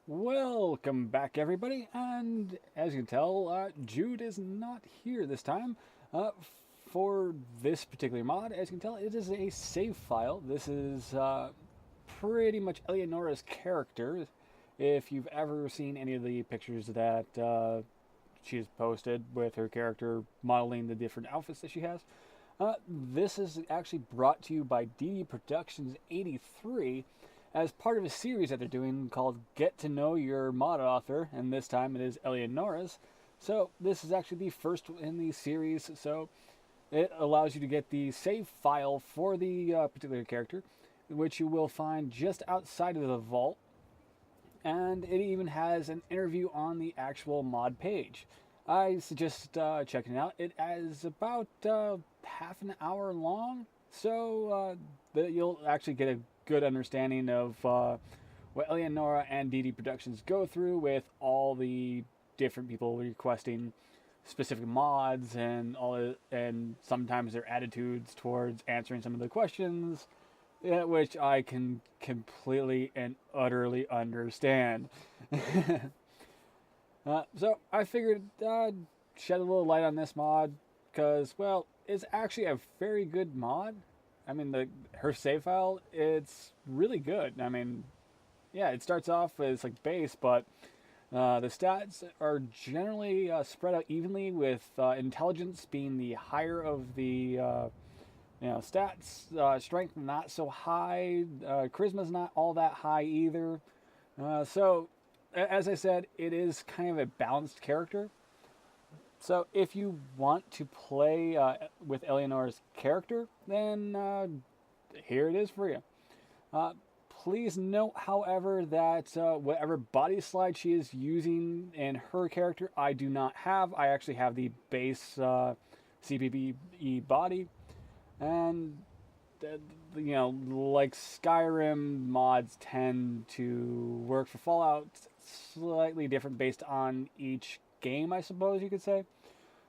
Welcome back, everybody, and as you can tell, Jude is not here this time. Uh, for this particular mod, as you can tell, it is a save file. This is pretty much Eleonora's character. If you've ever seen any of the pictures that she has posted with her character modeling the different outfits that she has, this is actually brought to you by DD Productions 83 as part of a series that they're doing called Get to Know Your Mod Author, and this time it is Eleonora's. So this is actually the first in the series, so it allows you to get the save file for the particular character, which you will find just outside of the vault, and it even has an interview on the actual mod page. I suggest checking it out. It is about half an hour long, so you'll actually get a good understanding of what Eleonora and DD Productions go through with all the different people requesting specific mods and sometimes their attitudes towards answering some of the questions, which I can completely and utterly understand. So I figured I'd shed a little light on this mod because, well, it's actually a very good mod. I mean, her save file, it's really good. I mean, yeah, it starts off as like base, but the stats are generally spread out evenly, with intelligence being the higher of the stats. Strength not so high. Charisma's not all that high either. So, as I said, it is kind of a balanced character. So if you want to play with Eleanor's character, then here it is for you. Uh, Please note, however, that whatever body slide she is using in her character, I do not have. I actually have the base CPBE body, and like Skyrim mods tend to work for Fallout, slightly different based on each game, I suppose you could say,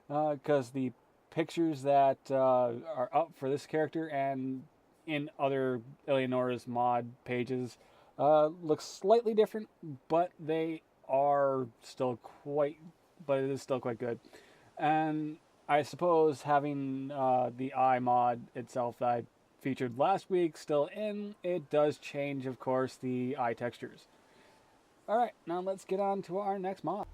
because the pictures that are up for this character and in other Eleonora's mod pages look slightly different, but they are still quite, but it is still quite good. And I suppose having the eye mod itself that I featured last week still in, it does change, of course, the eye textures. Alright, now let's get on to our next mod.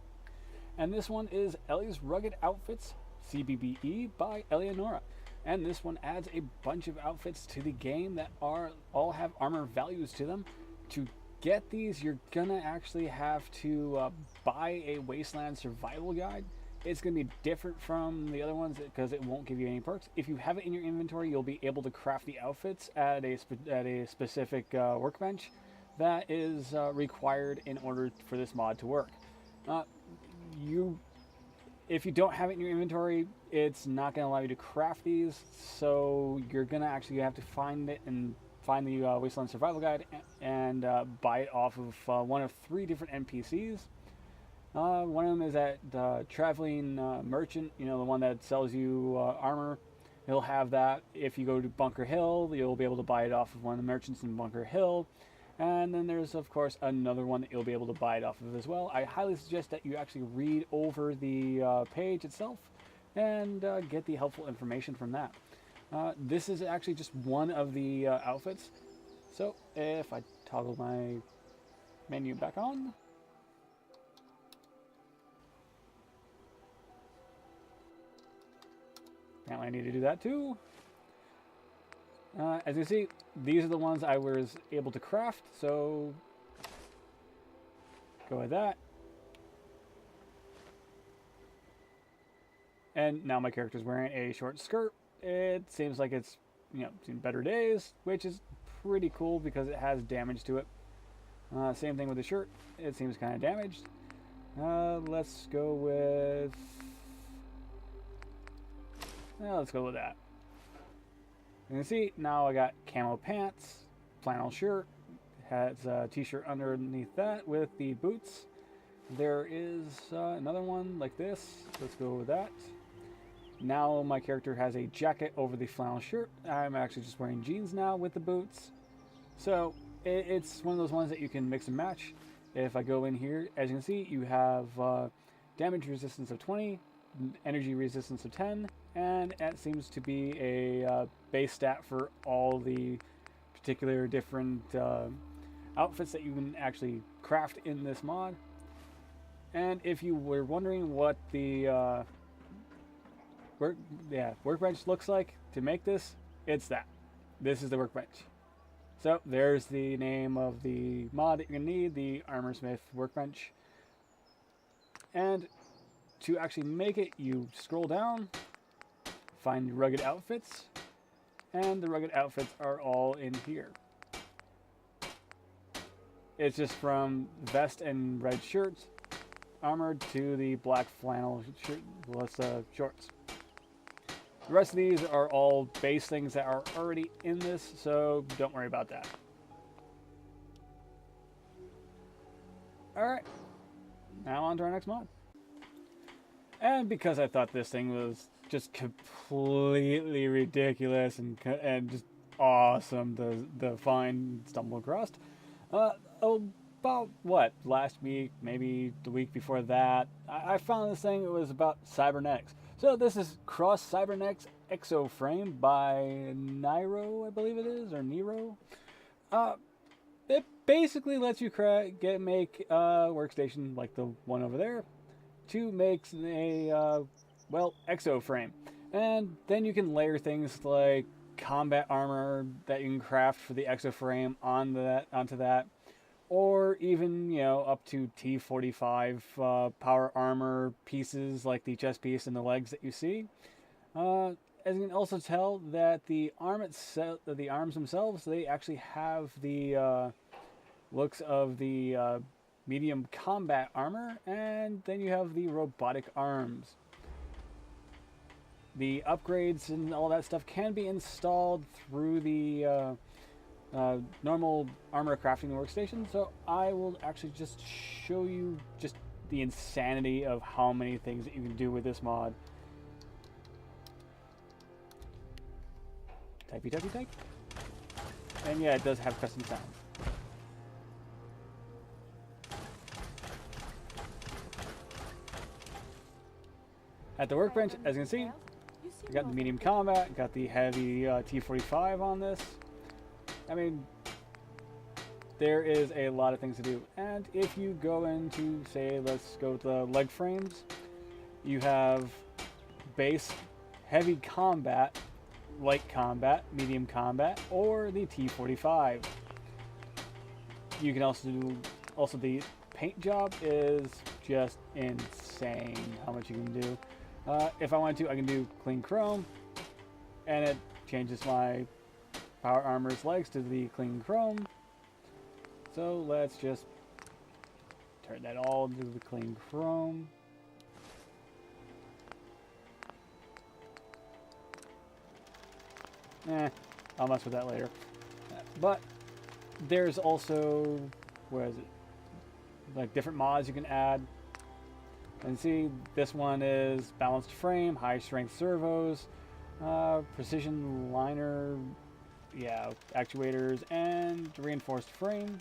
And this one is Ellies Rugged Outfits CBBE by Eleonora. And this one adds a bunch of outfits to the game that all have armor values to them. To get these, you're gonna actually have to buy a Wasteland Survival Guide. It's going to be different from the other ones because it won't give you any perks. If you have it in your inventory, you'll be able to craft the outfits at a specific workbench that is required in order for this mod to work. You If you don't have it in your inventory, it's not going to allow you to craft these, so you're going to actually have to find it and find the Wasteland Survival Guide and buy it off of one of 3 different NPCs. One of them is that traveling merchant, the one that sells you armor. He'll have that. If you go to Bunker Hill, you'll be able to buy it off of one of the merchants in Bunker Hill. And then there's, of course, another one that you'll be able to buy it off of as well. I highly suggest that you actually read over the page itself and get the helpful information from that. This is actually just one of the outfits. So if I toggle my menu back on, now I need to do that too. As you see, these are the ones I was able to craft, so go with that. And now my character's wearing a short skirt. It seems like it's, seen better days, which is pretty cool because it has damage to it. Same thing with the shirt. It seems kind of damaged. Let's go with that. You can see now I got camo pants, flannel shirt, has a t-shirt underneath that with the boots. There is another one like this. Let's go with that. Now my character has a jacket over the flannel shirt. I'm actually just wearing jeans now with the boots. So it's one of those ones that you can mix and match. If I go in here, as you can see, you have damage resistance of 20, energy resistance of 10, and it seems to be a base stat for all the particular different outfits that you can actually craft in this mod. And if you were wondering what the workbench looks like to make this, it's that. This is the workbench. So there's the name of the mod that you're going to need, the Armorsmith workbench. And to actually make it, you scroll down, find rugged outfits, and the rugged outfits are all in here. It's just from vest and red shirts, armored, to the black flannel shorts. The rest of these are all base things that are already in this, so don't worry about that. Alright, now on to our next mod. And because I thought this thing was just completely ridiculous and just awesome to find, stumble across, about what, last week, maybe the week before that, I found this thing. It was about Cybernetics. So this is Cross Cybernetics Exoframe by Niro, I believe it is, or Nero. It basically lets you make a workstation like the one over there to make a exoframe, and then you can layer things like combat armor that you can craft for the exoframe onto that. Or even, up to T45 power armor pieces like the chest piece and the legs that you see. As you can also tell that the arms themselves, they actually have the looks of the medium combat armor, and then you have the robotic arms. The upgrades and all that stuff can be installed through the normal armor crafting workstation, so I will actually just show you just the insanity of how many things that you can do with this mod. Typey, typey, type. And yeah, it does have custom sounds. At the workbench, as you can see, I got the medium combat, got the heavy T45 on this. I mean, there is a lot of things to do. And if you go into, say, let's go with the leg frames, you have base, heavy combat, light combat, medium combat, or the T45. You can also do, the paint job is just insane how much you can do. If I want to, I can do clean chrome, and it changes my power armor's legs to the clean chrome. So let's just turn that all into the clean chrome. I'll mess with that later. But there's also, where is it? Like different mods you can add. And see, this one is balanced frame, high strength servos, precision liner, actuators, and reinforced frame.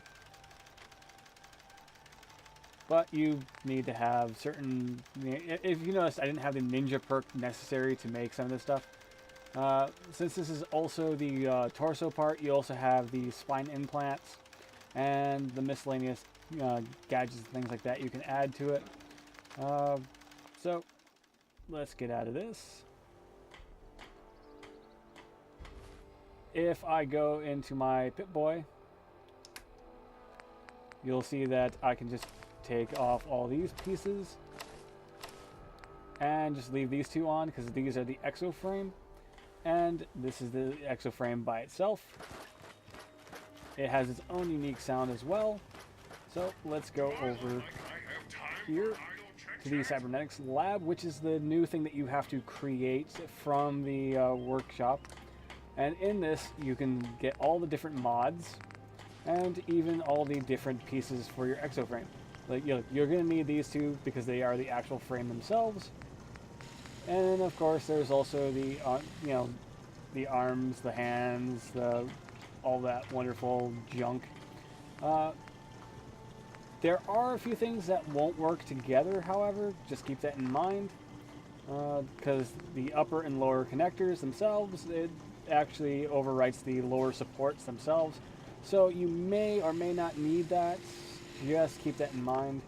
But you need to have certain, if you notice, I didn't have the ninja perk necessary to make some of this stuff. Since this is also the torso part, you also have the spine implants and the miscellaneous gadgets and things like that you can add to it. So let's get out of this. If I go into my Pip-Boy, you'll see that I can just take off all these pieces and just leave these two on, because these are the exoframe, and this is the exoframe by itself. It has its own unique sound as well. So let's go over here to the Cybernetics lab, which is the new thing that you have to create from the workshop. And in this, you can get all the different mods and even all the different pieces for your exoframe. Like, you're going to need these two because they are the actual frame themselves. And of course, there's also the the arms, the hands, all that wonderful junk. There are a few things that won't work together, however. Just keep that in mind. Because the upper and lower connectors themselves, it actually overwrites the lower supports themselves. So you may or may not need that. Just keep that in mind.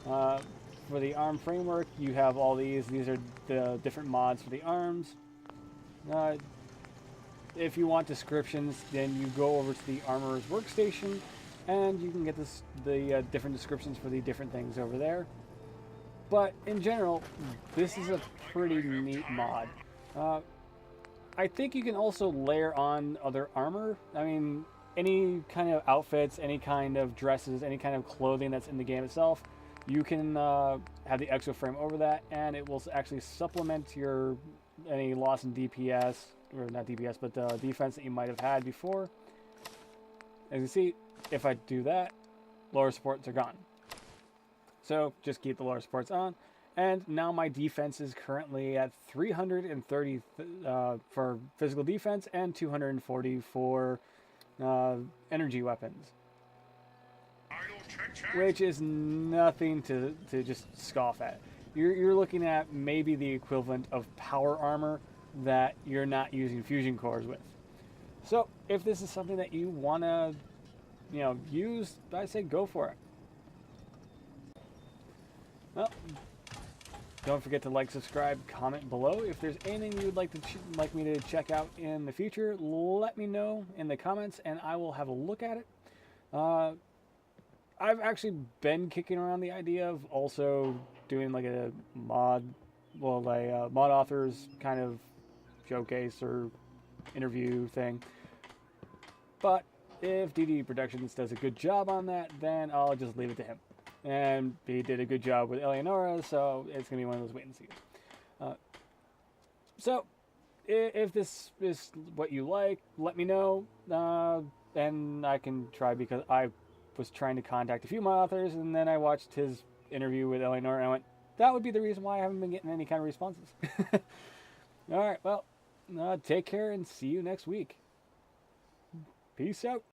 For the ARM framework, you have all these. These are the different mods for the ARMs. Uh, if you want descriptions, then you go over to the Armorer's Workstation, and you can get the different descriptions for the different things over there. But in general, this is a pretty neat mod. I think you can also layer on other armor. I mean, any kind of outfits, any kind of dresses, any kind of clothing that's in the game itself, you can have the exo frame over that, and it will actually supplement your any loss in DPS, or not DPS, but defense that you might have had before. As you see, if I do that, lower supports are gone. So just keep the lower supports on. And now my defense is currently at 330 for physical defense and 240 for energy weapons. Which is nothing to just scoff at. You're looking at maybe the equivalent of power armor that you're not using fusion cores with. So if this is something that you want to use, I say go for it. Well, don't forget to like, subscribe, comment below. If there's anything you'd like me to check out in the future, let me know in the comments, and I will have a look at it. I've actually been kicking around the idea of also doing like a mod authors kind of showcase or interview thing. But if DD Productions does a good job on that, then I'll just leave it to him. And he did a good job with Eleonora, so it's going to be one of those wait and sees. So, if this is what you like, let me know, and I can try, because I was trying to contact a few mod authors, and then I watched his interview with Eleonora, and I went, that would be the reason why I haven't been getting any kind of responses. Alright, well, take care, and see you next week. Peace out.